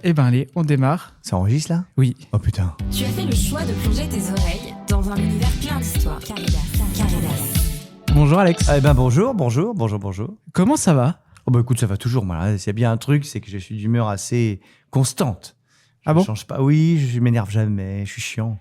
Eh ben allez, on démarre. Ça enregistre là ? Oui. Oh putain. Tu as fait le choix de plonger tes oreilles dans un univers plein d'histoires. Caridas. Bonjour Alex. Eh ben bonjour. Comment ça va ? Oh bah écoute, ça va toujours. Moi, s'il y a bien un truc, c'est que je suis d'humeur assez constante. Ah bon ? Je change pas. Oui, je m'énerve jamais, je suis chiant.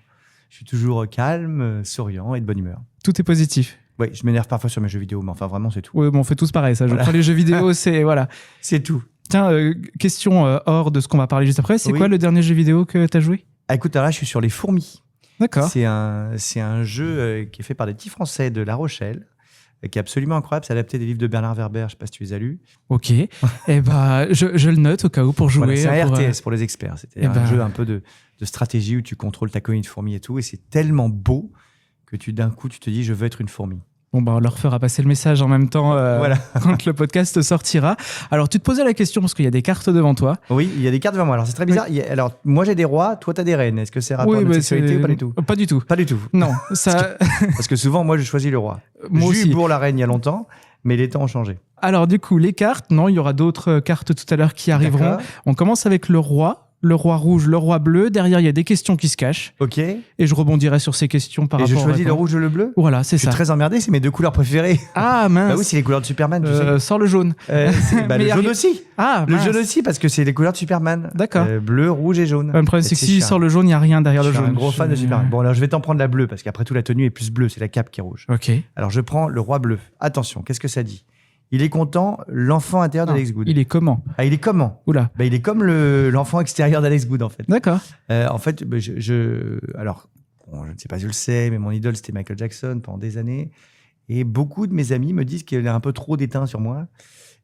Je suis toujours calme, souriant et de bonne humeur. Tout est positif. Oui, je m'énerve parfois sur mes jeux vidéo, mais enfin vraiment c'est tout. Oui, bon, on fait tous pareil, ça. Je Voilà. crois les jeux vidéo, c'est... Voilà. C'est tout. Tiens, question hors de ce qu'on va parler juste après. C'est Oui. quoi le dernier jeu vidéo que t'as joué ? Ah, écoute, alors là je suis sur les fourmis. D'accord. C'est un jeu qui est fait par des petits Français de La Rochelle, qui est absolument incroyable. C'est adapté des livres de Bernard Werber, je sais pas si tu les as lus. Ok. Eh ben, je le note au cas où pour jouer. Voilà, c'est un pour, RTS pour les experts. C'était eh un ben- jeu un peu de stratégie où tu contrôles ta colonie de fourmis et tout. Et c'est tellement beau que d'un coup, tu te dis, je veux être une fourmi. Bon, bah, on leur fera passer le message en même temps Voilà. quand le podcast sortira. Alors, tu te posais la question parce qu'il y a des cartes devant toi. Oui, il y a des cartes devant moi. Alors, c'est très bizarre. Alors, moi, j'ai des rois, toi, tu as des reines. Est-ce que c'est rapport à notre sexualité ou pas du tout ? Pas du tout. Pas du tout. Non, ça... Parce que souvent, moi, je choisis le roi. Moi J'ai aussi. eu pour la reine il y a longtemps, mais les temps ont changé. Alors, du coup, les cartes, non, il y aura d'autres cartes tout à l'heure qui arriveront. D'accord. On commence avec le roi rouge, le roi bleu. Derrière, il y a des questions qui se cachent. Ok. Et Et je rebondirai sur ces questions par je rapport choisis à... le rouge ou le bleu ? Voilà, c'est Je suis ça. très emmerdé, c'est mes deux couleurs préférées. Ah, mince. Bah oui, c'est les couleurs de Superman, tu sais. Sors le jaune. Le mais jaune arri- aussi. Ah, Le mince. jaune aussi, parce que c'est les couleurs de Superman. D'accord. Bleu, rouge et jaune. Le problème, c'est que Et s'il je sort le jaune, il n'y a rien derrière je le suis jaune. un gros fan de Superman. Bon, alors je vais t'en prendre la bleue, parce qu'après tout, la tenue est plus bleue, c'est la cape qui est rouge. Ok. Alors je prends le roi bleu. Attention, qu'est-ce que ça dit ? Il est content, l'enfant intérieur d'Alex Good. Il est comment ? Ah, il est comment ? Oula. Bah, il est comme l'enfant extérieur d'Alex Good, en fait. D'accord. En fait, bah, alors, bon, je ne sais pas si je le sais, mais mon idole, c'était Michael Jackson pendant des années. Et beaucoup de mes amis me disent qu'il a un peu trop d'éteint sur moi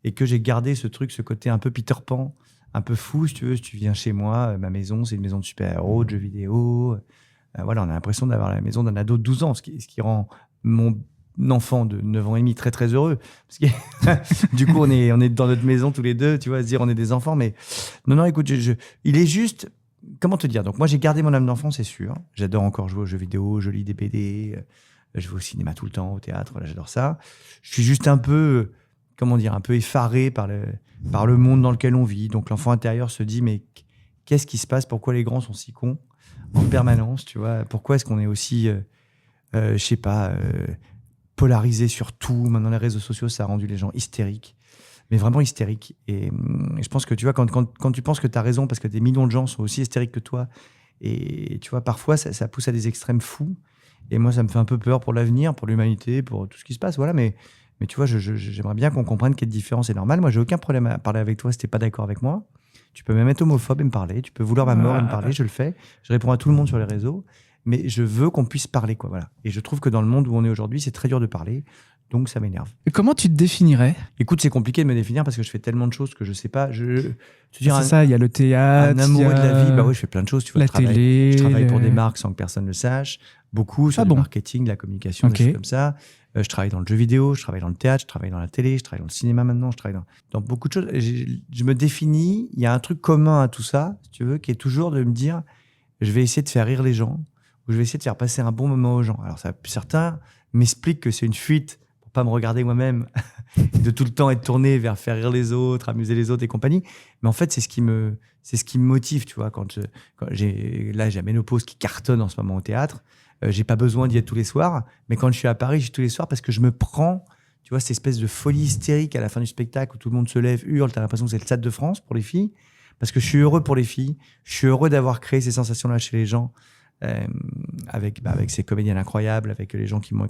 et que j'ai gardé ce côté un peu Peter Pan, un peu fou, si tu veux. Si tu viens chez moi, ma maison, c'est une maison de super-héros, de jeux vidéo. Voilà, on a l'impression d'avoir la maison d'un ado de 12 ans, ce qui rend mon enfant de 9 ans et demi très, très heureux. Parce que, du coup, on est dans notre maison tous les deux, tu vois, à se dire on est des enfants. Mais non, écoute, il est juste... Comment te dire ? Donc, moi, j'ai gardé mon âme d'enfant, c'est sûr. J'adore encore jouer aux jeux vidéo, je lis des BD, je vais au cinéma tout le temps, au théâtre, voilà, j'adore ça. Je suis juste un peu, un peu effaré par le monde dans lequel on vit. Donc, l'enfant intérieur se dit, mais qu'est-ce qui se passe ? Pourquoi les grands sont si cons en permanence, tu vois ? Pourquoi est-ce qu'on est aussi, je sais pas, polarisé sur tout ? Maintenant, les réseaux sociaux, ça a rendu les gens hystériques. Mais vraiment hystérique. Et je pense que tu vois, quand tu penses que tu as raison, parce que des millions de gens sont aussi hystériques que toi, et tu vois, parfois, ça pousse à des extrêmes fous. Et moi, ça me fait un peu peur pour l'avenir, pour l'humanité, pour tout ce qui se passe. Voilà, mais tu vois, j'aimerais bien qu'on comprenne qu'il y a de différence. C'est normal. Moi, j'ai aucun problème à parler avec toi si tu n'es pas d'accord avec moi. Tu peux même être homophobe et me parler. Tu peux vouloir ma mort et me parler. Je le fais. Je réponds à tout le monde sur les réseaux. Mais je veux qu'on puisse parler, quoi. Voilà. Et je trouve que dans le monde où on est aujourd'hui, c'est très dur de parler. Donc, ça m'énerve. Et comment tu te définirais ? Écoute, c'est compliqué de me définir parce que je fais tellement de choses que je sais pas. C'est ça, il y a le théâtre, un amoureux il y a de la vie. Bah oui, je fais plein de choses. Tu vois, la télé. je travaille pour des marques sans que personne le sache. Beaucoup sur le marketing, la communication, Ok. des choses comme ça. Je travaille dans le jeu vidéo, je travaille dans le théâtre, je travaille dans la télé, je travaille dans le cinéma maintenant, je travaille dans beaucoup de choses. Je me définis. Il y a un truc commun à tout ça, si tu veux, qui est toujours de me dire, je vais essayer de faire rire les gens, ou je vais essayer de faire passer un bon moment aux gens. Alors certains m'expliquent que c'est une fuite pour pas me regarder moi-même, de tout le temps être tourné vers faire rire les autres, amuser les autres et compagnie. Mais en fait, c'est ce qui me motive, tu vois. Quand j'ai la ménopause qui cartonne en ce moment au théâtre, j'ai pas besoin d'y être tous les soirs. Mais quand je suis à Paris, j'y tous les soirs parce que je me prends, tu vois, cette espèce de folie hystérique à la fin du spectacle où tout le monde se lève, hurle. T'as l'impression que c'est le Stade de France pour les filles, parce que je suis heureux pour les filles. Je suis heureux d'avoir créé ces sensations-là chez les gens. Avec ces comédiens incroyables, avec les gens qui m'ont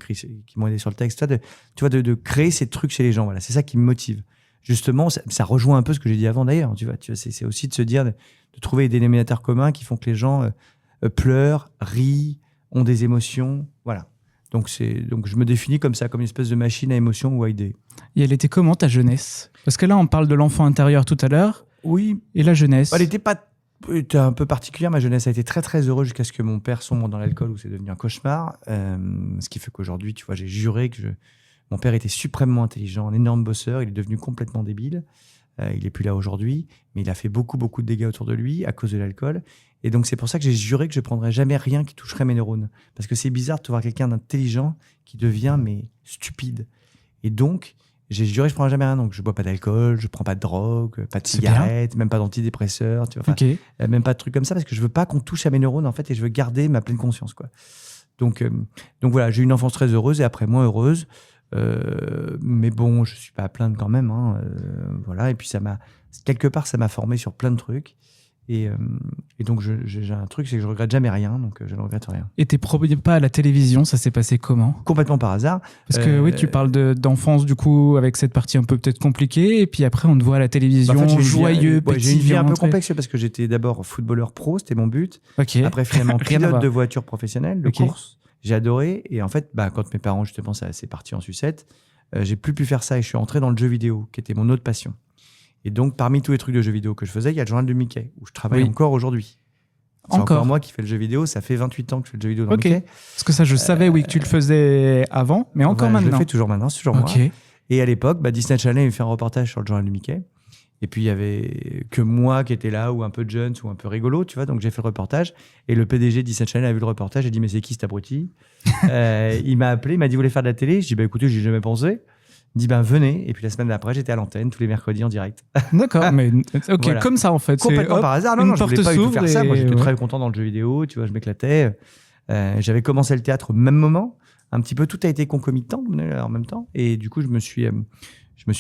aidé sur le texte, de créer ces trucs chez les gens. Voilà, c'est ça qui me motive. Justement, ça rejoint un peu ce que j'ai dit avant d'ailleurs. Tu vois, c'est aussi de se dire, de trouver des dénominateurs communs qui font que les gens pleurent, rient, ont des émotions. Voilà. Donc je me définis comme ça, comme une espèce de machine à émotions ou à idées. Et elle était comment ta jeunesse ? Parce que là, on parle de l'enfant intérieur tout à l'heure. Oui. Et la jeunesse ? Elle était un peu particulière. Ma jeunesse a été très très heureuse jusqu'à ce que mon père sombre dans l'alcool, où c'est devenu un cauchemar. Ce qui fait qu'aujourd'hui, tu vois, j'ai juré que mon père était suprêmement intelligent, un énorme bosseur. Il est devenu complètement débile. Il est plus là aujourd'hui, mais il a fait beaucoup beaucoup de dégâts autour de lui à cause de l'alcool. Et donc c'est pour ça que j'ai juré que je prendrais jamais rien qui toucherait mes neurones, parce que c'est bizarre de voir quelqu'un d'intelligent qui devient mais stupide. Et donc J'ai juré, je prendrai jamais rien. Donc, je bois pas d'alcool, je prends pas de drogue, pas de C'est bien. cigarettes, même pas d'antidépresseurs, tu vois. Enfin, Ok. même pas de trucs comme ça parce que je veux pas qu'on touche à mes neurones, en fait, et je veux garder ma pleine conscience, quoi. Donc voilà, j'ai eu une enfance très heureuse et après moins heureuse. Mais bon, je suis pas à plaindre quand même, hein. Voilà. Et puis, quelque part, ça m'a formé sur plein de trucs. Et donc, j'ai un truc, c'est que je regrette jamais rien, donc je ne regrette rien. Et tes premiers pas à la télévision, ça s'est passé comment? Complètement par hasard. Parce que oui, tu parles d'enfance du coup avec cette partie un peu peut-être compliquée, et puis après on te voit à la télévision Bah, en fait, joyeux, j'ai une vie un peu pétillant, complexe parce que j'étais d'abord footballeur pro, c'était mon but. Ok. Après, finalement, Rien à pilote voir. de voiture professionnelle, de Ok. course. J'ai adoré. Et en fait, quand mes parents, justement, c'est parti en sucette, j'ai plus pu faire ça et je suis entré dans le jeu vidéo, qui était mon autre passion. Et donc, parmi tous les trucs de jeux vidéo que je faisais, il y a le journal de Mickey, où je travaille Oui. encore aujourd'hui. C'est Encore encore moi qui fais le jeu vidéo. Ça fait 28 ans que je fais le jeu vidéo dans Ok. Mickey. Parce que ça, je savais oui que tu le faisais avant, mais encore Ouais, Je maintenant. le fais toujours maintenant, c'est toujours moi. Ok. Et à l'époque, Disney Channel avait fait un reportage sur le journal de Mickey. Et puis, il y avait que moi qui étais là, ou un peu jeune, ou un peu rigolo, tu vois. Donc, j'ai fait le reportage. Et le PDG de Disney Channel a vu le reportage et dit, mais c'est qui cet abruti? Il m'a appelé, il m'a dit, vous voulez faire de la télé? Je dis, écoutez, j'y ai jamais pensé. Il dit, venez. Et puis, la semaine d'après, j'étais à l'antenne, tous les mercredis en direct. D'accord, mais ok, Voilà. comme ça en fait. Complètement C'est, par hop, hasard. une Non, je porte voulais pas du tout s'ouvre faire ça. Moi, et j'étais ouais. très content dans le jeu vidéo, tu vois, je m'éclatais. J'avais commencé le théâtre au même moment. Un petit peu, tout a été concomitant en même temps. Et du coup, je me suis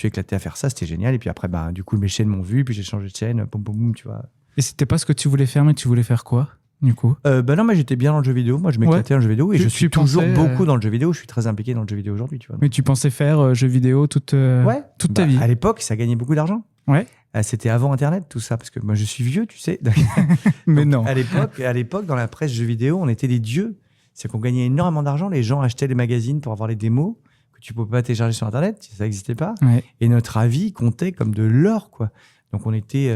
éclaté à faire ça. C'était génial. Et puis après, du coup, mes chaînes m'ont vu. Puis j'ai changé de chaîne. Boum, boum, boum, tu vois. Et c'était pas ce que tu voulais faire, mais tu voulais faire quoi du coup? Non, mais j'étais bien dans le jeu vidéo. Moi, je m'éclatais dans le jeu vidéo. Et Tu- je tu suis toujours pensais, beaucoup dans le jeu vidéo. Je suis très impliqué dans le jeu vidéo aujourd'hui, tu vois. Mais tu pensais faire jeux vidéo toute ta vie? À l'époque, ça gagnait beaucoup d'argent. Ouais. C'était avant Internet, tout ça. Parce que moi, je suis vieux, tu sais. Mais Donc, non. À l'époque, dans la presse jeux vidéo, on était des dieux. C'est qu'on gagnait énormément d'argent. Les gens achetaient les magazines pour avoir les démos que tu ne pouvais pas télécharger sur Internet. Ça n'existait pas. Ouais. Et notre avis comptait comme de l'or, quoi. Donc, on était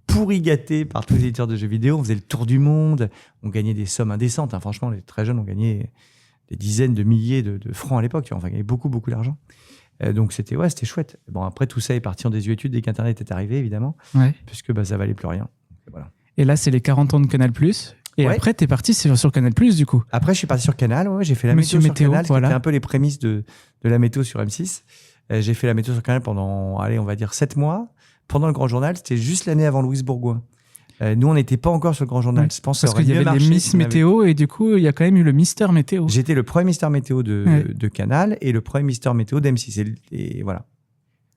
pourri gâtés par tous les éditeurs de jeux vidéo. On faisait le tour du monde. On gagnait des sommes indécentes. Hein. Franchement, les très jeunes, on gagnait des dizaines de milliers de francs à l'époque. Tu vois. Enfin, on gagnait beaucoup, beaucoup d'argent. Donc, c'était chouette. Bon, après, tout ça est parti en désuétude dès qu'Internet est arrivé, évidemment. Ouais. Puisque ça valait plus rien. Voilà. Et là, c'est les 40 ans de Canal+. Et Ouais. après, t'es parti sur Canal+, du coup. Après, je suis parti sur Canal. Ouais, j'ai fait la Monsieur météo, Météo, sur Canal, voilà. qui était un peu les prémices de la météo sur M6. J'ai fait la météo sur Canal pendant, allez, on va dire 7 mois. Pendant le Grand Journal, c'était juste l'année avant Louise Bourgoin. Nous, on n'était pas encore sur le Grand Journal. Ouais. Je pense que Parce ça aurait qu'il y mieux avait les marché Miss si on avait- Météo, et du coup, il y a quand même eu le Mister Météo. J'étais le premier Mister Météo de Canal et le premier Mister Météo d'M6. Et voilà.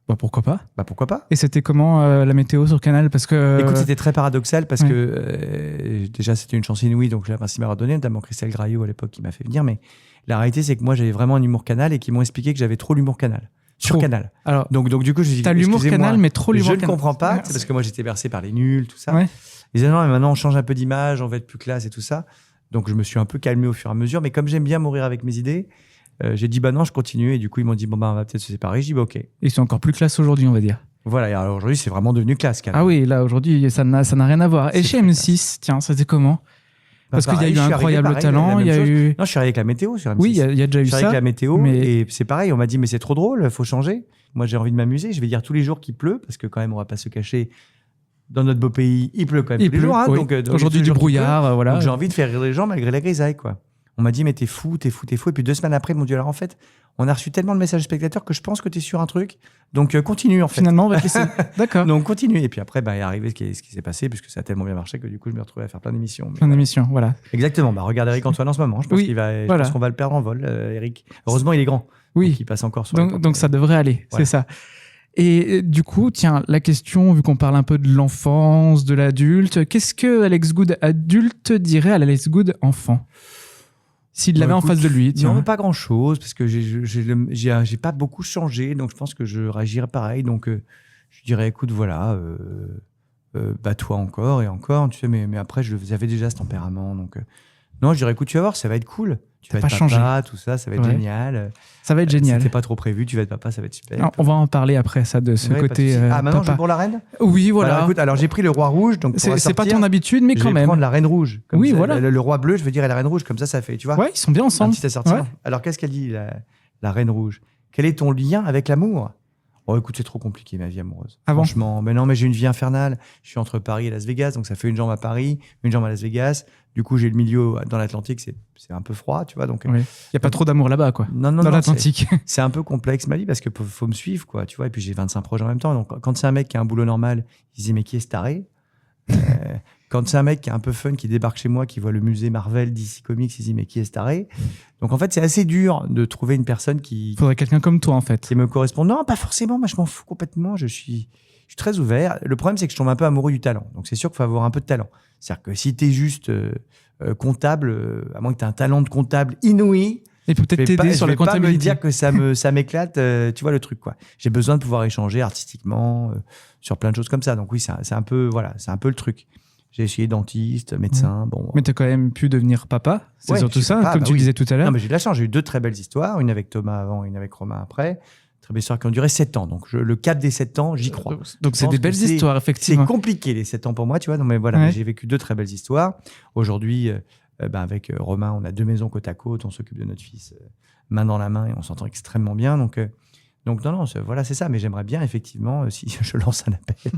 Bah, pourquoi pas. Pourquoi pas? Et c'était comment la météo sur Canal? Parce que Écoute, c'était très paradoxal parce ouais. que déjà, c'était une chance inouïe, donc je la remercie de m'avoir donné, notamment Christelle Graillot à l'époque qui m'a fait venir. Mais la réalité, c'est que moi, j'avais vraiment un humour Canal et qu'ils m'ont expliqué que j'avais trop l'humour Canal. Sur Trop. Canal. alors, Donc du coup, je dis, t'as l'humour excusez-moi, Canal, mais trop l'humour je Canal. ne comprends pas, Ouais, c'est parce que moi, j'étais bercé par les nuls, tout ça. Ouais. Ils disaient non, mais maintenant, on change un peu d'image, on va être plus classe et tout ça. Donc, je me suis un peu calmé au fur et à mesure. Mais comme j'aime bien mourir avec mes idées, j'ai dit, non, je continue. Et du coup, ils m'ont dit, on va peut-être se séparer. J'ai dit, ok. Ils sont encore plus classe aujourd'hui, on va dire. Voilà, et alors aujourd'hui, c'est vraiment devenu classe, Canal. Ah oui, là, aujourd'hui, ça n'a rien à voir. Et C'est chez très M6, tiens, c'était comment? Parce qu'il y a pareil, eu je un suis arrivé, incroyable pareil, talent, la il y même a chose. eu... Non, je suis arrivé avec la météo sur M6. Oui, il y a déjà eu je suis arrivé ça. avec la météo mais- et c'est pareil, on m'a dit mais c'est trop drôle, faut changer. Moi j'ai envie de m'amuser, je vais dire tous les jours qu'il pleut parce que quand même on va pas se cacher. Dans notre beau pays, il pleut quand même Il tous les pleut, jours. Hein, oui. donc, Aujourd'hui, tous les du jours qu'il brouillard, pleut. voilà. Donc j'ai envie de faire rire les gens malgré la grisaille, quoi. On m'a dit mais t'es fou. Et puis 2 semaines après, ils m'ont dit alors en fait, on a reçu tellement de messages de spectateurs que je pense que t'es sur un truc. Donc continue en fait. Finalement, on va te laisser. D'accord. Donc continue. Et puis après, est arrivé ce qui s'est passé puisque ça a tellement bien marché que du coup je me retrouvais à faire plein d'émissions. Mais Fin voilà. d'émission, voilà. Exactement. Regarde Eric Antoine en ce moment. Je pense Oui, je voilà. pense qu'on va le perdre en vol, Eric. Heureusement, il est grand. Oui. Donc, il passe encore sur. la Donc ça devrait aller, Voilà. c'est ça. Et du coup, tiens, la question, vu qu'on parle un peu de l'enfance, de l'adulte, qu'est-ce que Alex Good adulte dirait à Alex Good enfant? S'il l'avait en écoute, face de lui, tiens. Non, pas grand-chose, parce que j'ai pas beaucoup changé, donc je pense que je réagirais pareil. Donc, je dirais, écoute, voilà, bats-toi encore et encore, tu sais, mais après, j'avais déjà ce tempérament. Donc, non, je dirais, écoute, tu vas voir, ça va être cool. Tu vas T'as être pas papa, tout ça, ça va être Ouais. génial. Ça va être génial. C'était pas trop prévu, tu vas être papa, ça va être super. Alors, on va en parler après, ça, de ce Ouais, pas de côté souci. Maintenant, je papa. joue pour la reine. Oui, voilà. Alors, écoute, j'ai pris le roi rouge, donc pour C'est pas sortir, ton habitude, mais je quand vais même. prendre la reine rouge. Comme Oui, ça, voilà. Le roi bleu, je veux dire, et la reine rouge, comme ça fait, tu vois. Ouais, ils sont bien Un ensemble. petit assortiment. Ouais. Alors, qu'est-ce qu'elle dit, la reine rouge? Quel est ton lien avec l'amour? Oh, écoute, c'est trop compliqué, ma vie amoureuse. Ah bon? Franchement, mais non, mais j'ai une vie infernale. Je suis entre Paris et Las Vegas, donc ça fait une jambe à Paris, une jambe à Las Vegas. Du coup, j'ai le milieu dans l'Atlantique, c'est un peu froid, tu vois. Donc, Il n'y a pas trop d'amour là-bas, quoi. non, Dans l'Atlantique. c'est un peu complexe, ma vie, parce que faut me suivre, quoi, tu vois. Et puis, j'ai 25 projets en même temps. Donc, quand c'est un mec qui a un boulot normal, il se dit, mais qui est ce taré? Quand c'est un mec qui est un peu fun, qui débarque chez moi, qui voit le musée Marvel, DC Comics, il se dit, mais qui est ce taré? Donc, en fait, c'est assez dur de trouver une personne Il faudrait quelqu'un comme toi, en fait. qui me correspond. Non, pas forcément. Moi, je m'en fous complètement. Je suis très ouvert. Le problème, c'est que je tombe un peu amoureux du talent. Donc, c'est sûr qu'il faut avoir un peu de talent. C'est-à-dire que si tu es juste comptable, à moins que tu aies un talent de comptable inouï, Et peut-être t'aider sur la je vais pas me comptabilité. dire que ça m'éclate, tu vois le truc, quoi. J'ai besoin de pouvoir échanger artistiquement sur plein de choses comme ça. Donc oui, c'est un peu le truc. J'ai essayé dentiste, médecin, bon. Mais tu as quand même pu devenir papa. C'est Ouais, surtout je suis ça, papa, comme bah tu oui. disais tout à l'heure. Non, mais j'ai de la chance. J'ai eu 2 très belles histoires, une avec Thomas avant, une avec Romain après. Très belles histoires qui ont duré 7 ans. Donc le cap des 7 ans, j'y crois. Donc Je c'est pense des que belles c'est- histoires, C'est effectivement. compliqué les 7 ans pour moi, tu vois. Non, mais voilà, Ouais. mais j'ai vécu 2 très belles histoires. Aujourd'hui, avec Romain, on a 2 maisons côte à côte, on s'occupe de notre fils main dans la main et on s'entend extrêmement bien. Donc non, voilà, c'est ça. Mais j'aimerais bien, effectivement, si je lance un appel.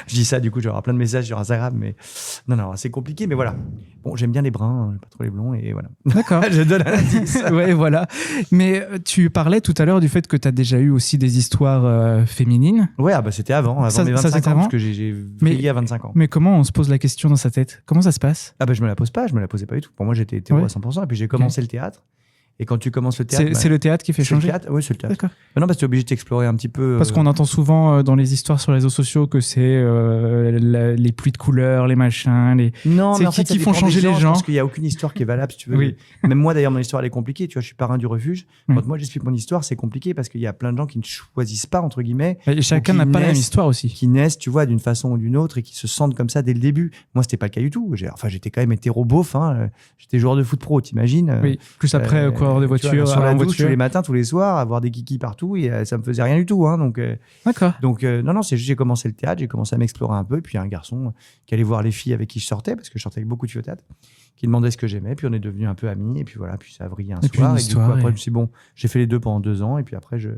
Je dis ça, du coup, j'aurai plein de messages sur Instagram, mais non, c'est compliqué, mais voilà. Bon, j'aime bien les bruns, j'aime pas trop les blonds, et voilà. D'accord. Je donne un indice. Ouais, voilà. Mais tu parlais tout à l'heure du fait que tu as déjà eu aussi des histoires féminines. Ouais, c'était avant Ça, mes ça, 25 c'était ans, avant parce que j'ai Mais- vrillé à 25 ans. Mais comment on se pose la question dans sa tête? Comment ça se passe? Je me la pose pas, je me la posais pas du tout. Pour moi, j'étais hétéro Ouais. à 100%, et puis j'ai commencé le théâtre. Et quand tu commences le théâtre. C'est le théâtre qui fait c'est le changer? théâtre. Oui, c'est le théâtre. D'accord. Mais non, parce que tu es obligé d'explorer un petit peu. Parce qu'on entend souvent dans les histoires sur les réseaux sociaux que c'est les pluies de couleurs, les machins, les... Non, c'est mais en qui fait, ça font dépend changer des les Je gens. pense qu'il n'y a aucune histoire qui est valable, si tu veux. Oui. Même moi, d'ailleurs, mon histoire, elle est compliquée. Tu vois, je suis parrain du refuge. Oui. Quand moi, j'explique mon histoire, c'est compliqué parce qu'il y a plein de gens qui ne choisissent pas, entre guillemets, Et chacun qui n'a pas la même naissent- histoire aussi. qui naissent, tu vois, d'une façon ou d'une autre et qui se sentent comme ça dès le début. Moi, c'était pas le cas du tout. J'étais quand même hétéro-beauf. J'étais joueur de foot pro, t'imagines. Oui. Plus après, coureur de tu vois, voiture, sur la en douche voiture. tous les matins, tous les soirs, avoir des kikis partout, et ça me faisait rien du tout. D'accord. Donc non, c'est juste j'ai commencé le théâtre, j'ai commencé à m'explorer un peu, puis il y a un garçon qui allait voir les filles avec qui je sortais, parce que je sortais avec beaucoup de filles au théâtre, qui demandait ce que j'aimais, puis on est devenus un peu amis, et puis voilà, puis ça a vrillé un Et puis soir, une et du coup histoire, après et- je me suis dit, bon, j'ai fait les 2 pendant 2 ans, et puis après je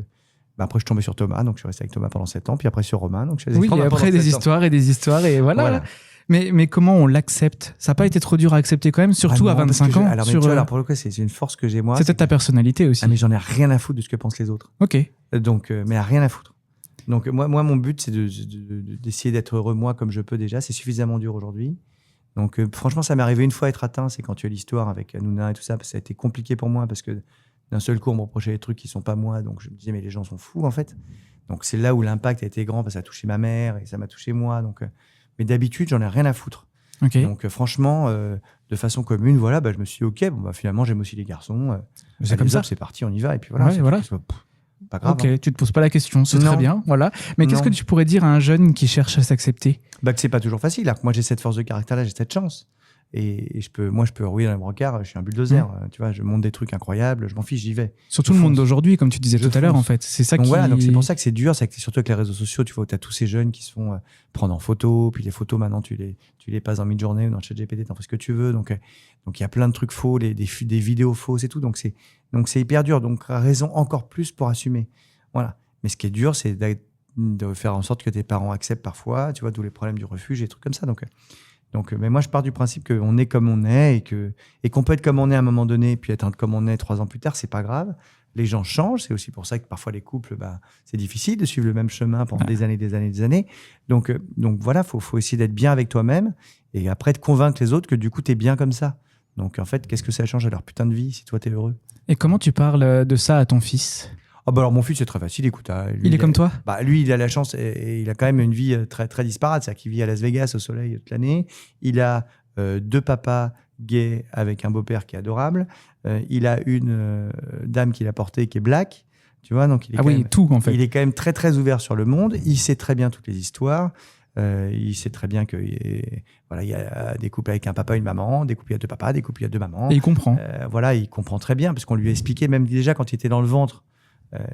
tombais sur Thomas, donc je suis resté avec Thomas pendant 7 ans, puis après sur Romain, donc je suis resté Oui, avec et Romain après pendant des 7 ans. histoires et des histoires, et voilà. Mais comment on l'accepte? Ça n'a pas été trop dur à accepter quand même, surtout Ah à non, parce 25 que ans. alors, mais sur, tu vois, alors pour le coup, c'est une force que j'ai moi. c'est peut-être ta personnalité aussi. Ah, mais j'en ai rien à foutre de ce que pensent les autres. Ok. Donc, mais à rien à foutre. Donc, moi, mon but, c'est d'essayer d'être heureux, moi, comme je peux déjà. C'est suffisamment dur aujourd'hui. Donc, franchement, ça m'est arrivé une fois à être atteint. C'est quand tu as l'histoire avec Hanouna et tout ça. Parce que ça a été compliqué pour moi parce que d'un seul coup, on me reprochait des trucs qui sont pas moi. Donc, je me disais, mais les gens sont fous, en fait. Donc, c'est là où l'impact a été grand parce que ça a touché ma mère et ça m'a touché moi. Donc, mais d'habitude, j'en ai rien à foutre. Ok. Donc, franchement, de façon commune, voilà, je me suis dit, OK, finalement, j'aime aussi les garçons. C'est comme ça. C'est parti, on y va. Et puis voilà. Ouais, c'est voilà. tout, pas grave. Ok, tu te poses pas la question, c'est Non. très bien, voilà. Mais qu'est-ce Non. que tu pourrais dire à un jeune qui cherche à s'accepter? Que c'est pas toujours facile. Alors que moi, j'ai cette force de caractère-là, j'ai cette chance. Et je peux rouler dans les brancards, je suis un bulldozer. Tu vois, je monte des trucs incroyables, je m'en fiche, j'y vais. Surtout Je le monde fonce. d'aujourd'hui, comme tu disais Je tout à l'heure, fonce. en fait. C'est ça Donc qui... voilà, donc c'est pour ça que c'est dur, c'est que surtout avec les réseaux sociaux, tu vois, où tu as tous ces jeunes qui se font prendre en photo, puis les photos, maintenant, tu les passes en mid-journée ou dans le chat GPT, t'en fais ce que tu veux. Donc il y a plein de trucs faux, des vidéos fausses et tout. Donc c'est hyper dur. Donc raison encore plus pour assumer. Voilà. Mais ce qui est dur, c'est de faire en sorte que tes parents acceptent parfois, tu vois, tous les problèmes du refuge et des trucs comme ça. Donc, mais moi, je pars du principe qu'on est comme on est et qu'on peut être comme on est à un moment donné, puis être comme on est 3 ans plus tard, c'est pas grave. Les gens changent. C'est aussi pour ça que parfois les couples, c'est difficile de suivre le même chemin pendant des années. Donc voilà, faut essayer d'être bien avec toi-même et après de convaincre les autres que du coup, t'es bien comme ça. Donc en fait, qu'est-ce que ça change à leur putain de vie si toi, t'es heureux? Et comment tu parles de ça à ton fils? Alors mon fils, c'est très facile, écoute. Lui, Il est comme toi? Lui, il a la chance et il a quand même une vie très, très disparate. C'est-à-dire qu'il vit à Las Vegas au soleil toute l'année. Il a 2 papas gays avec un beau-père qui est adorable. Il a une dame qu'il a portée qui est black. Tu vois, donc il est quand même, tout en fait. il est quand même très, très ouvert sur le monde. Il sait très bien toutes les histoires. Il sait très bien qu'il y a des couples avec un papa et une maman, des couples il y a 2 papas, des couples il y a 2 mamans. Et il comprend. Il comprend très bien parce qu'on lui a expliqué, même déjà quand il était dans le ventre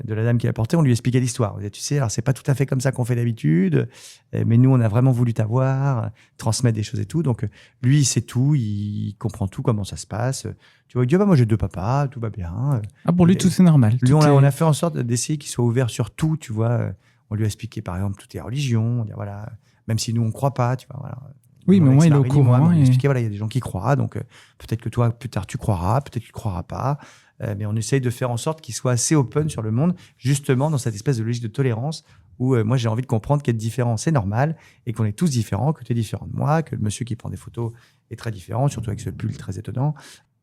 de la dame qui l'a porté, on lui expliquait l'histoire. On disait, tu sais, alors c'est pas tout à fait comme ça qu'on fait d'habitude, mais nous, on a vraiment voulu t'avoir, transmettre des choses et tout. Donc, lui, il sait tout, il comprend tout, comment ça se passe. Tu vois, il dit, moi, j'ai 2 papas, tout va bien. Pour lui, tout est normal. Lui, Tout on est- a fait en sorte d'essayer qu'il soit ouvert sur tout, tu vois. On lui a expliqué, par exemple, toutes les religions. On dit, voilà, même si nous, on croit pas, tu vois, voilà. Oui, mais au moins, il est au Marie dit, moi, courant. on lui a et- expliqué, voilà, il y a des gens qui croient, donc peut-être que toi, plus tard, tu croiras, peut-être que tu croiras pas. Mais on essaye de faire en sorte qu'il soit assez open sur le monde, justement dans cette espèce de logique de tolérance où moi j'ai envie de comprendre qu'être différent c'est normal et qu'on est tous différents, que tu es différent de moi, que le monsieur qui prend des photos est très différent, surtout avec ce pull très étonnant.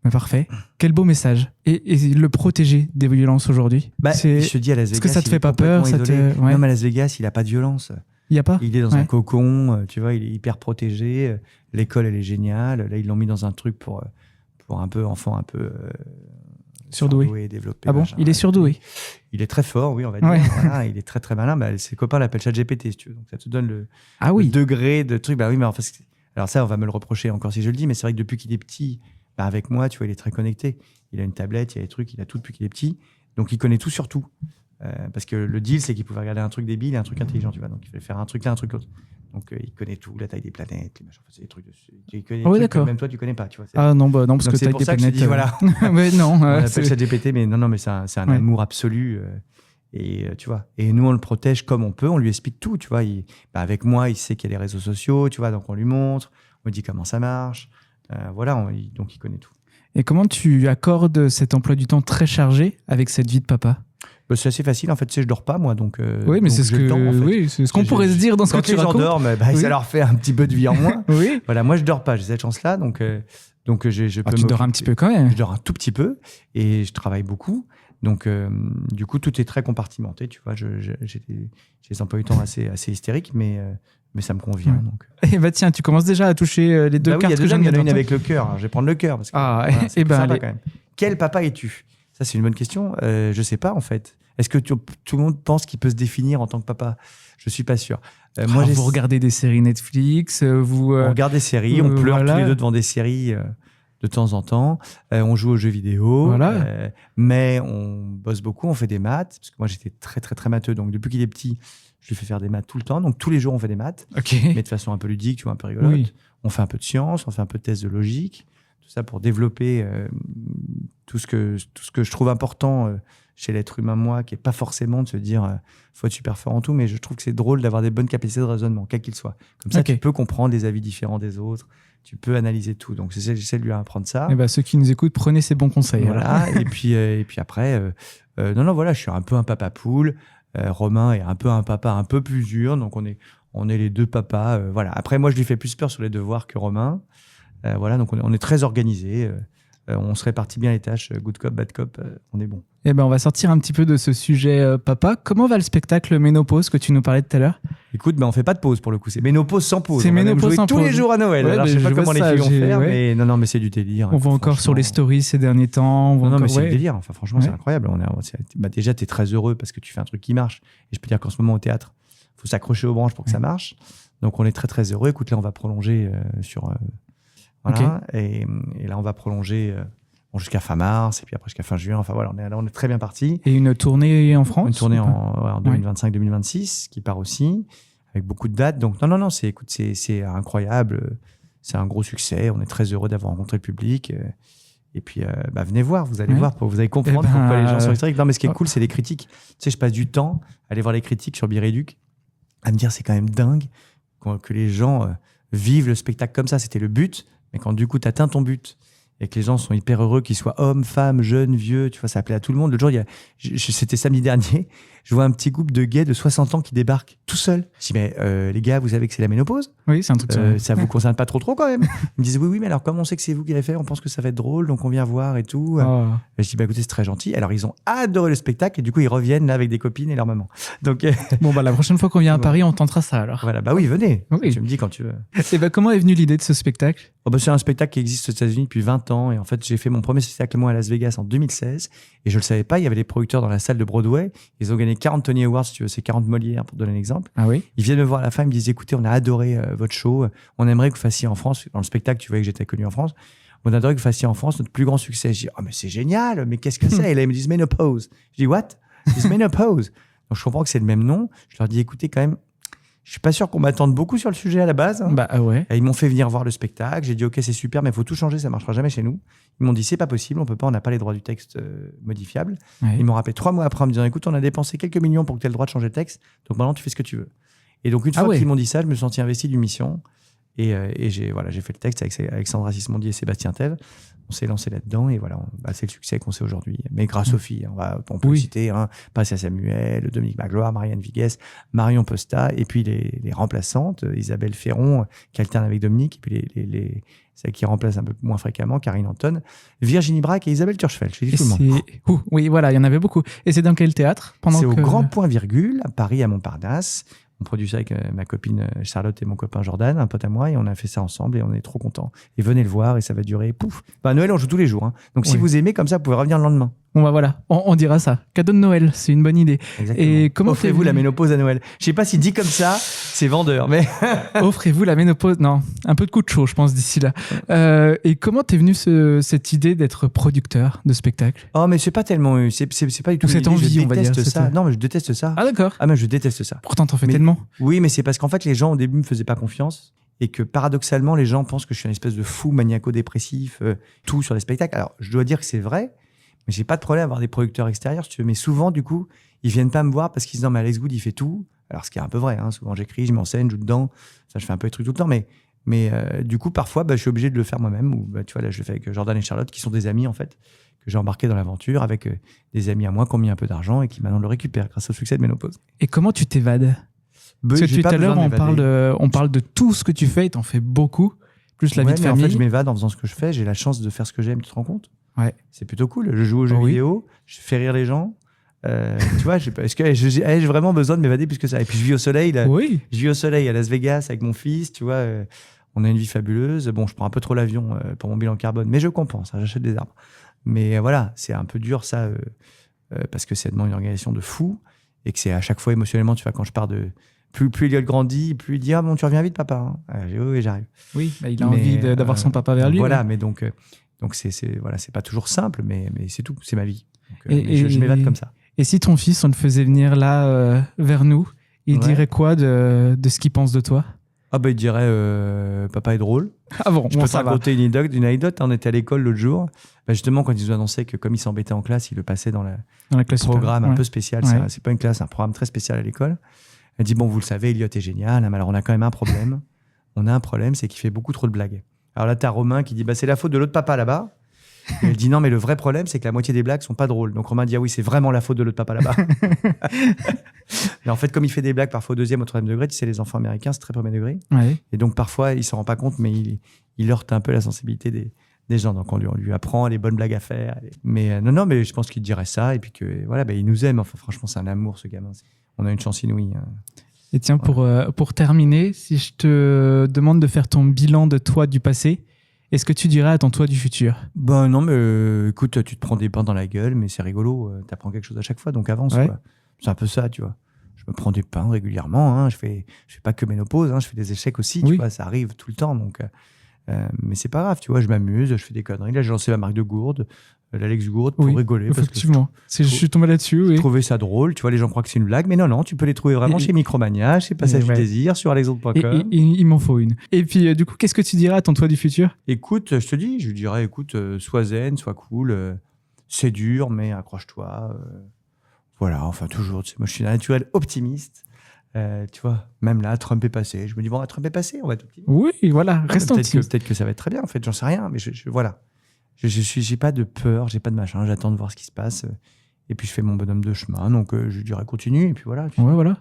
Mais parfait. Quel beau message. Et le protéger des violences aujourd'hui. Je te dis à Las Vegas, Est-ce que ça te il fait est pas peur, complètement ça te- isolé. ouais. Non, mais à Las Vegas, il a pas de violence. Il n'y a pas Il est dans Ouais. un cocon, tu vois, il est hyper protégé. L'école, elle est géniale. Là, ils l'ont mis dans un truc pour un peu enfant, un peu Surdoué. développé. Ah bon machin. Il est surdoué. Il est très fort, oui, on va dire. Ouais. Voilà, il est très très malin. Ses copains l'appellent ChatGPT, si tu veux. Donc ça te donne le Ah oui. degré de truc. Bah oui, mais en fait, alors ça, on va me le reprocher encore si je le dis, mais c'est vrai que depuis qu'il est petit, avec moi, tu vois, il est très connecté. Il a une tablette, il y a des trucs, il a tout depuis qu'il est petit. Donc il connaît tout sur tout. Parce que le deal, c'est qu'il pouvait regarder un truc débile et un truc intelligent, tu vois. Donc il fallait faire un truc là, un truc l'autre. Donc il connaît tout, la taille des planètes, les machins, enfin, c'est des trucs. Il connaît des Ah oui, trucs que d'accord. même toi, tu connais pas, tu vois. Ah non, bah non, parce Donc, que c'est t'as pour des ça que je te planètes. dis, voilà. Mais non. On l'appelle c'est- ChatGPT, mais non, mais c'est un Ouais. amour absolu. Et tu vois, et nous on le protège comme on peut, on lui explique tout, tu vois. Avec moi, il sait qu'il y a les réseaux sociaux, tu vois, donc on lui montre, on lui dit comment ça marche, voilà, donc il connaît tout. Et comment tu accordes cet emploi du temps très chargé avec cette vie de papa? Bah, c'est assez facile, en fait, tu sais, je dors pas moi, donc. Oui, mais donc c'est ce j'ai le temps, en fait. oui, c'est ce qu'on J'ai- pourrait se dire dans ce que Quand tu les gens racontes. dorment, Oui. ça leur fait un petit peu de vie en moins. Oui. Voilà, moi je dors pas, j'ai cette chance-là, donc je peux Ah, tu dors un m'occuper. petit peu quand même. Je dors un tout petit peu et je travaille beaucoup. Donc, du coup, tout est très compartimenté. Tu vois, j'ai des emplois du temps assez hystériques, mais ça me convient. Ouais. Donc. Et bah tiens, tu commences déjà à toucher les deux Bah oui, il y cartes a que deux dames, il y en a j'aime une bien avec le cœur. Alors, je vais prendre le cœur. Parce que, Ah, voilà, c'est eh plus ben, sympa allez. quand même. Quel papa es-tu? Ça, c'est une bonne question. Je sais pas, en fait. Est-ce que tout le monde pense qu'il peut se définir en tant que papa? Je suis pas sûr. Moi, Vous regardez des séries Netflix, vous. on regarde des séries, on pleure voilà. tous les deux devant des séries de temps en temps. On joue aux jeux vidéo, Voilà. mais on bosse beaucoup, on fait des maths. Parce que moi, j'étais très, très, très matheux. Donc, depuis qu'il est petit, je lui fais faire des maths tout le temps. Donc, tous les jours, on fait des maths, Ok. mais de façon un peu ludique, tu vois, un peu rigolote. Oui. On fait un peu de science, on fait un peu de tests de logique. Tout ça pour développer tout ce que je trouve important chez l'être humain, moi, qui n'est pas forcément de se dire faut être super fort en tout, mais je trouve que c'est drôle d'avoir des bonnes capacités de raisonnement, quel qu'il soit. Comme ça, Ok. tu peux comprendre les avis différents des autres, tu peux analyser tout. Donc, j'essaie de lui apprendre ça. Et bah, ceux qui nous écoutent, prenez ces bons conseils. alors. Voilà. et puis après, non, voilà, je suis un peu un papa poule. Romain est un peu un papa un peu plus dur, donc on est les deux papas. Voilà. Après, moi, je lui fais plus peur sur les devoirs que Romain. Voilà, donc on est très organisés. On se répartit bien les tâches. Good cop, bad cop, on est bon. Eh ben, on va sortir un petit peu de ce sujet papa. Comment va le spectacle Ménopause que tu nous parlais tout à l'heure? Écoute, on fait pas de pause pour le coup. C'est Ménopause sans pause. C'est On va même Ménopause jouer sans tous pause. les jours à Noël. Ouais, Alors, mais je sais pas je vois comment les ça, filles vont faire, ouais. mais non, mais c'est du délire. On voit encore sur les Franchement. stories ces derniers temps. On voit Non, encore- mais c'est ouais. le délire. Enfin, franchement, c'est Ouais. incroyable. Déjà, tu es très heureux parce que tu fais un truc qui marche. Et je peux dire qu'en ce moment, au théâtre, il faut s'accrocher aux branches pour que ça marche. Donc, on est très, très heureux. Écoute, là, on va prolonger sur. Voilà. Et là, on va prolonger jusqu'à fin mars et puis après jusqu'à fin juin. Enfin, voilà, on est très bien parti. Et une tournée en France? Une tournée ou pas en 2025-2026 qui part aussi, avec beaucoup de dates. Donc, non, c'est incroyable. C'est un gros succès. On est très heureux d'avoir rencontré le public. Et puis, venez voir, vous allez Ouais. voir, vous allez comprendre Eh ben, pourquoi les gens sont hystériques. Non, mais ce qui est cool, c'est les critiques. Tu sais, je passe du temps à aller voir les critiques sur Biréduc, à me dire c'est quand même dingue que les gens vivent le spectacle comme ça. C'était le but, mais quand du coup, tu atteins ton but et que les gens sont hyper heureux, qu'ils soient hommes, femmes, jeunes, vieux, tu vois, ça appelait à tout le monde. Le jour, c'était samedi dernier, je vois un petit groupe de gays de 60 ans qui débarquent tout seuls. Je dis, mais les gars, vous savez que c'est la ménopause? Oui, c'est un truc Ça vous concerne pas trop quand même? Ils me disent, oui, mais alors comme on sait que c'est vous qui l'avez fait, on pense que ça va être drôle, donc on vient voir et tout. Oh. Et je dis, écoutez, c'est très gentil. Alors, ils ont adoré le spectacle et du coup, ils reviennent là avec des copines et leur maman. Donc, Bon, bah, la prochaine fois qu'on vient à Ouais. Paris, on tentera ça alors. voilà, bah oui, venez. Oui. Tu me dis quand tu veux. Et bah, comment est venue l'idée de ce spectacle? C'est un spectacle qui existe aux États-Unis depuis 20 ans. Et en fait, j'ai fait mon premier spectacle, moi, à Las Vegas en 2016. Et je le savais pas, il y avait des producteurs dans la salle de Broadway. Ils ont gagné 40 Tony Awards, si tu veux, c'est 40 Molières, pour te donner un exemple. Ah oui? Ils viennent me voir à la fin, ils me disent, écoutez, on a adoré votre show. On aimerait que vous fassiez en France, dans le spectacle, tu voyais que j'étais connu en France. On adorait que vous fassiez en France notre plus grand succès. Je dis, oh, mais c'est génial, mais qu'est-ce que c'est? Et là, ils me disent, Ménopause. Je dis, what? It's menopause. Donc je comprends que c'est le même nom. Je leur dis, écoutez, quand même, je suis pas sûr qu'on m'attende beaucoup sur le sujet à la base. Hein. Bah ouais. Et ils m'ont fait venir voir le spectacle. J'ai dit, ok, c'est super, mais il faut tout changer, ça marchera jamais chez nous. Ils m'ont dit, c'est pas possible, on peut pas, on n'a pas les droits du texte modifiables. Ouais. Ils m'ont rappelé 3 mois après en me disant, écoute, on a dépensé quelques millions pour que tu aies le droit de changer le texte, donc maintenant tu fais ce que tu veux. Et donc une fois qu'ils m'ont dit ça, je me suis senti investi d'une mission. Et j'ai fait le texte avec Alexandra Sismondi et Sébastien Thèves. On s'est lancé là-dedans et voilà, c'est le succès qu'on sait aujourd'hui. Mais grâce aux filles, on peut citer Patricia Samuel, Dominique Magloire, Marianne Vigues, Marion Posta, et puis les remplaçantes, Isabelle Ferron, qui alterne avec Dominique, et puis celles qui remplacent un peu moins fréquemment, Karine Anton, Virginie Braque et Isabelle Turchfeld. J'ai dit tout le monde. Oui, voilà, il y en avait beaucoup. Et c'est dans quel théâtre C'est au Grand Point Virgule, à Paris, à Montparnasse. On produit ça avec ma copine Charlotte et mon copain Jordan, un pote à moi, et on a fait ça ensemble et on est trop contents. Et venez le voir et ça va durer, pouf. Bah, Noël, on joue tous les jours. Hein. Donc si vous aimez comme ça, vous pouvez revenir le lendemain. Bon bah voilà, on dira ça. Cadeau de Noël, c'est une bonne idée. Exactement. Et comment offrez-vous la ménopause à Noël. Je sais pas si dit comme ça, c'est vendeur, mais offrez-vous la ménopause. Non, un peu de coup de chaud, je pense d'ici là. Et comment t'es venu cette idée d'être producteur de spectacle? Oh mais c'est pas tellement, c'est pas du tout. Cette envie, on va dire. Ça. Non mais je déteste ça. Ah d'accord. Ah mais je déteste ça. Pourtant t'en fais tellement. Oui mais c'est parce qu'en fait les gens au début me faisaient pas confiance. Et que paradoxalement, les gens pensent que je suis une espèce de fou maniaco-dépressif, tout sur les spectacles. Alors, je dois dire que c'est vrai, mais j'ai pas de problème à avoir des producteurs extérieurs, si tu veux. Mais souvent, du coup, ils viennent pas me voir parce qu'ils se disent non, mais Alex Good, il fait tout. Alors, ce qui est un peu vrai, hein. Souvent, j'écris, je m'enseigne, je joue dedans. Ça, je fais un peu des trucs tout le temps. Mais du coup, parfois, je suis obligé de le faire moi-même. Ou, tu vois, là, je le fais avec Jordan et Charlotte, qui sont des amis, en fait, que j'ai embarqués dans l'aventure avec des amis à moi qui ont mis un peu d'argent et qui maintenant le récupèrent grâce au succès de Ménopause. Et comment tu t'évades? Parce que tout à l'heure, on parle de tout ce que tu fais et t'en fais beaucoup, plus la vie de famille. En fait, je m'évade en faisant ce que je fais. J'ai la chance de faire ce que j'aime, tu te rends compte? Ouais. C'est plutôt cool. Je joue aux jeux vidéo, je fais rire les gens. Tu vois, est-ce que j'ai vraiment besoin de m'évader plus que ça? Et puis je vis au soleil. Là. Oui. Je vis au soleil à Las Vegas avec mon fils, tu vois. On a une vie fabuleuse. Bon, je prends un peu trop l'avion pour mon bilan carbone, mais je compense. Hein, j'achète des arbres. Mais voilà, c'est un peu dur ça, parce que ça demande une organisation de fou et que c'est à chaque fois émotionnellement, tu vois, quand je pars de... Plus Elliot grandit, plus il dit ah bon tu reviens vite papa. Hein. Oui j'arrive. Oui, bah, il a envie d'avoir son papa vers lui. Voilà, ouais. mais donc c'est pas toujours simple, mais c'est tout, c'est ma vie. Donc, je m'évade comme ça. Et si ton fils on le faisait venir là vers nous, il dirait quoi de ce qu'il pense de toi? Ah bah il dirait papa est drôle. Ah bon, je peux te raconter une anecdote. On était à l'école l'autre jour, justement quand ils nous annonçaient que comme il s'embêtait en classe, il le passait dans la classe programme un peu spécial. Ouais. C'est pas une classe, c'est un programme très spécial à l'école. Elle dit, bon, vous le savez, Elliot est génial, hein, mais alors on a quand même un problème. On a un problème, c'est qu'il fait beaucoup trop de blagues. Alors là, t'as Romain qui dit, c'est la faute de l'autre papa là-bas. Et elle dit, non, mais le vrai problème, c'est que la moitié des blagues sont pas drôles. Donc Romain dit, ah oui, c'est vraiment la faute de l'autre papa là-bas. Mais en fait, comme il fait des blagues parfois au 2e, au 3e degré, tu sais, les enfants américains, c'est très premier degré. Ouais. Et donc parfois, il s'en rend pas compte, mais il heurte un peu la sensibilité des gens. Donc on lui apprend les bonnes blagues à faire. Mais non, mais je pense qu'il dirait ça. Et puis que voilà, il nous aime. Enfin, franchement, c'est un amour, ce gamin. On a une chance inouïe. Hein. Et tiens, pour terminer, si je te demande de faire ton bilan de toi du passé, est-ce que tu dirais à ton toi du futur? Non, mais écoute, tu te prends des pains dans la gueule, mais c'est rigolo. Tu apprends quelque chose à chaque fois, donc avance. Ouais. Quoi. C'est un peu ça, tu vois. Je me prends des pains régulièrement. Hein. Je fais pas que ménopause, hein. Je fais des échecs aussi. Tu vois, ça arrive tout le temps. Donc, mais c'est pas grave, tu vois. Je m'amuse, je fais des conneries. Là, j'ai lancé ma marque de gourde. L'Alex Gourde pour rigoler. Effectivement. Je suis tombé là-dessus. Je trouvais ça drôle. Tu vois, les gens croient que c'est une blague. Mais non, tu peux les trouver vraiment chez Micromania, chez Passage du Désir, sur alexandre.com. Il m'en faut une. Et puis, du coup, qu'est-ce que tu dirais à ton toi du futur? Écoute, je lui dirais, sois zen, sois cool. C'est dur, mais accroche-toi. Voilà, enfin, toujours. Moi, je suis un naturel optimiste. Tu vois, même là, Trump est passé. Je me dis, bon, Trump est passé, on va être optimiste. Oui, voilà, reste optimiste. Peut-être que ça va être très bien, en fait, j'en sais rien. Mais voilà. J'ai pas de peur, j'ai pas de machin, j'attends de voir ce qui se passe. Et puis je fais mon bonhomme de chemin, donc je dirais continue, et puis voilà. Ouais, voilà.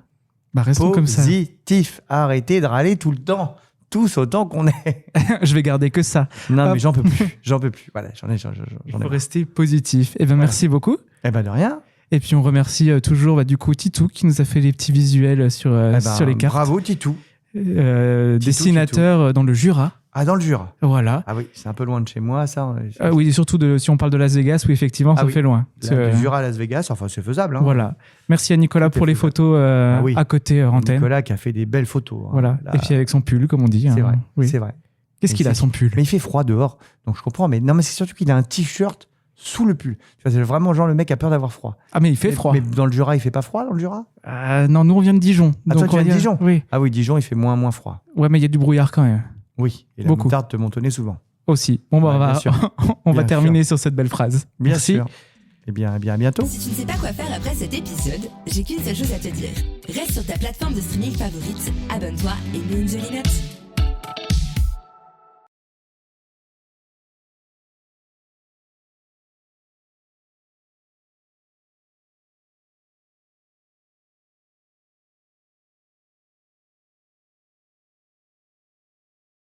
Restons comme ça. Positif, arrêtez de râler tout le temps, tous autant qu'on est. Je vais garder que ça. Non, mais j'en peux plus. Voilà, j'en ai. Il faut rester positif. Et merci beaucoup. De rien. Et puis on remercie toujours du coup Titou qui nous a fait les petits visuels sur les cartes. Bravo Titou. Dessinateur dans le Jura. Ah, dans le Jura. Voilà. Ah oui, c'est un peu loin de chez moi, ça. Oui, surtout si on parle de Las Vegas, oui, effectivement, ça fait loin. Du Jura à Las Vegas, enfin, c'est faisable. Hein. Voilà. Merci à Nicolas pour les photos à côté antenne. Nicolas qui a fait des belles photos. Hein, voilà. Là. Et puis avec son pull, comme on dit. C'est vrai. Oui. C'est vrai. Qu'est-ce qu'il a, son pull? Mais il fait froid dehors, donc je comprends. Mais non, mais c'est surtout qu'il a un t-shirt sous le pull. Tu vois, c'est vraiment genre le mec a peur d'avoir froid. Ah, mais il fait froid. Mais dans le Jura, il fait pas froid dans le Jura? Non, nous, on vient de Dijon. Ah, toi, tu viens de on va dire- Dijon? Oui. Ah oui, Dijon, il fait moins froid. Ouais, mais il y a du brouillard quand même. Oui, et la Beaucoup. moutarde te montonnait souvent. Aussi. Bon, bah, Ouais, bien sûr. on va Bien terminer sur cette belle phrase. Bien Merci. sûr. Eh bien, à bientôt. Si tu ne sais pas quoi faire après cet épisode, j'ai qu'une seule chose à te dire. Reste sur ta plateforme de streaming favorite, abonne-toi et mets une jolie note.